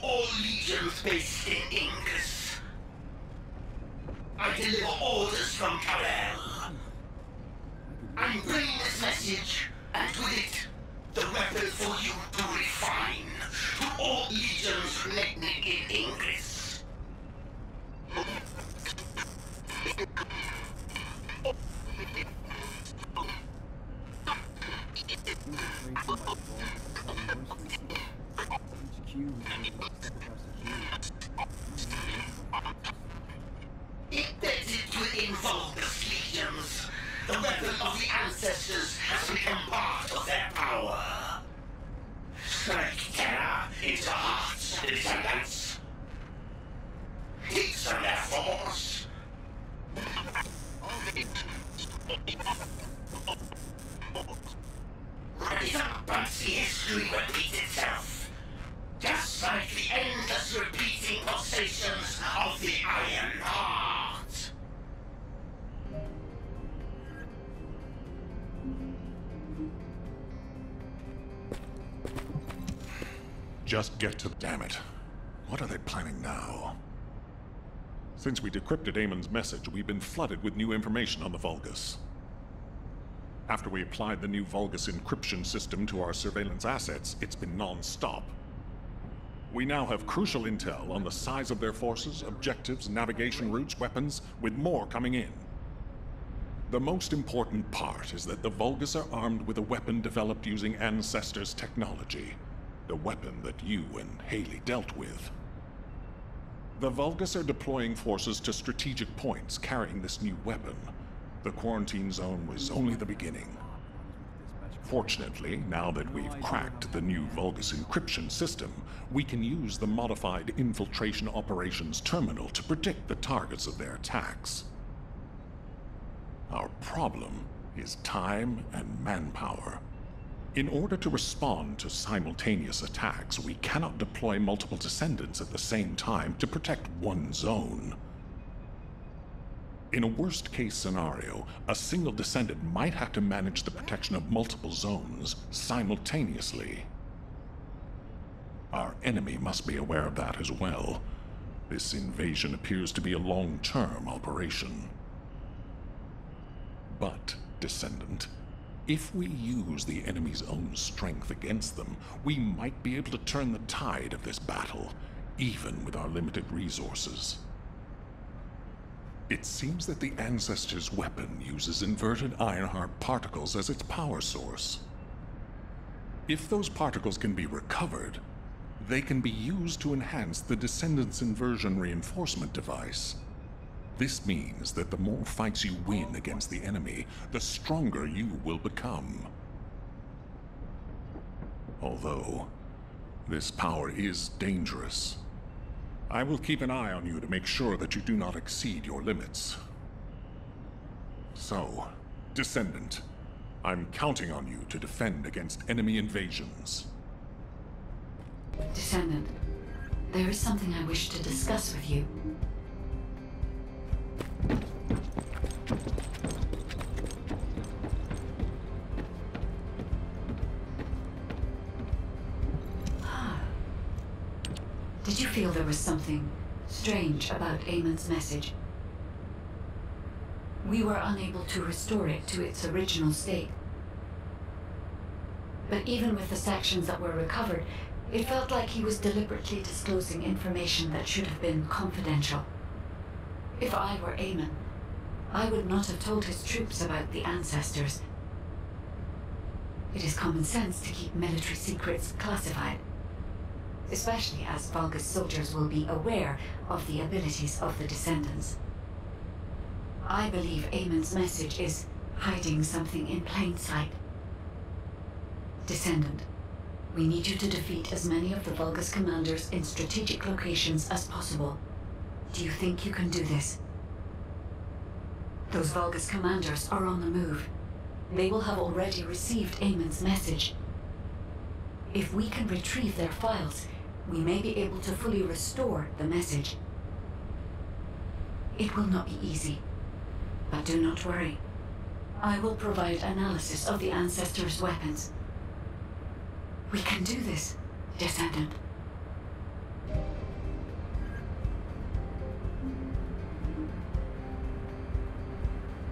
all legions based in Ingus. I deliver orders from Karel. I'm bringing this message, and with it, the weapon for you to refine to all legions remaining in Ingus. Embedded within Vulgus legions, the weapon of the ancestors has become part of their power. Strike terror into hearts of the descendants. Teach them their force. Rise up and see history repeat itself. Just like the endless repeating pulsations of the Iron Heart. Just get to... Damn it. What are they planning now? Since we decrypted Amon's message, we've been flooded with new information on the Vulgus. After we applied the new Vulgus encryption system to our surveillance assets, it's been non-stop. We now have crucial intel on the size of their forces, objectives, navigation routes, weapons, with more coming in. The most important part is that the Vulgus are armed with a weapon developed using Ancestors' technology. The weapon that you and Haley dealt with. The Vulgus are deploying forces to strategic points carrying this new weapon. The quarantine zone was only the beginning. Fortunately, now that we've cracked the new Vulgus encryption system, we can use the modified Infiltration Operations Terminal to predict the targets of their attacks. Our problem is time and manpower. In order to respond to simultaneous attacks, we cannot deploy multiple Descendants at the same time to protect one zone. In a worst-case scenario, a single Descendant might have to manage the protection of multiple zones simultaneously. Our enemy must be aware of that as well. This invasion appears to be a long-term operation. But, Descendant, if we use the enemy's own strength against them, we might be able to turn the tide of this battle, even with our limited resources. It seems that the Ancestors' weapon uses inverted Ironheart particles as its power source. If those particles can be recovered, they can be used to enhance the Descendants' inversion reinforcement device. This means that the more fights you win against the enemy, the stronger you will become. Although, this power is dangerous. I will keep an eye on you to make sure that you do not exceed your limits. So, Descendant, I'm counting on you to defend against enemy invasions. Descendant, there is something I wish to discuss with you. Did you feel there was something strange about Amon's message? We were unable to restore it to its original state. But even with the sections that were recovered, it felt like he was deliberately disclosing information that should have been confidential. If I were Amon, I would not have told his troops about the Ancestors. It is common sense to keep military secrets classified, especially as Vulgus soldiers will be aware of the abilities of the Descendants. I believe Amon's message is hiding something in plain sight. Descendant, we need you to defeat as many of the Vulgus commanders in strategic locations as possible. Do you think you can do this? Those Vulgus commanders are on the move. They will have already received Amon's message. If we can retrieve their files, we may be able to fully restore the message. It will not be easy, but do not worry. I will provide analysis of the Ancestors' weapons. We can do this, Descendant.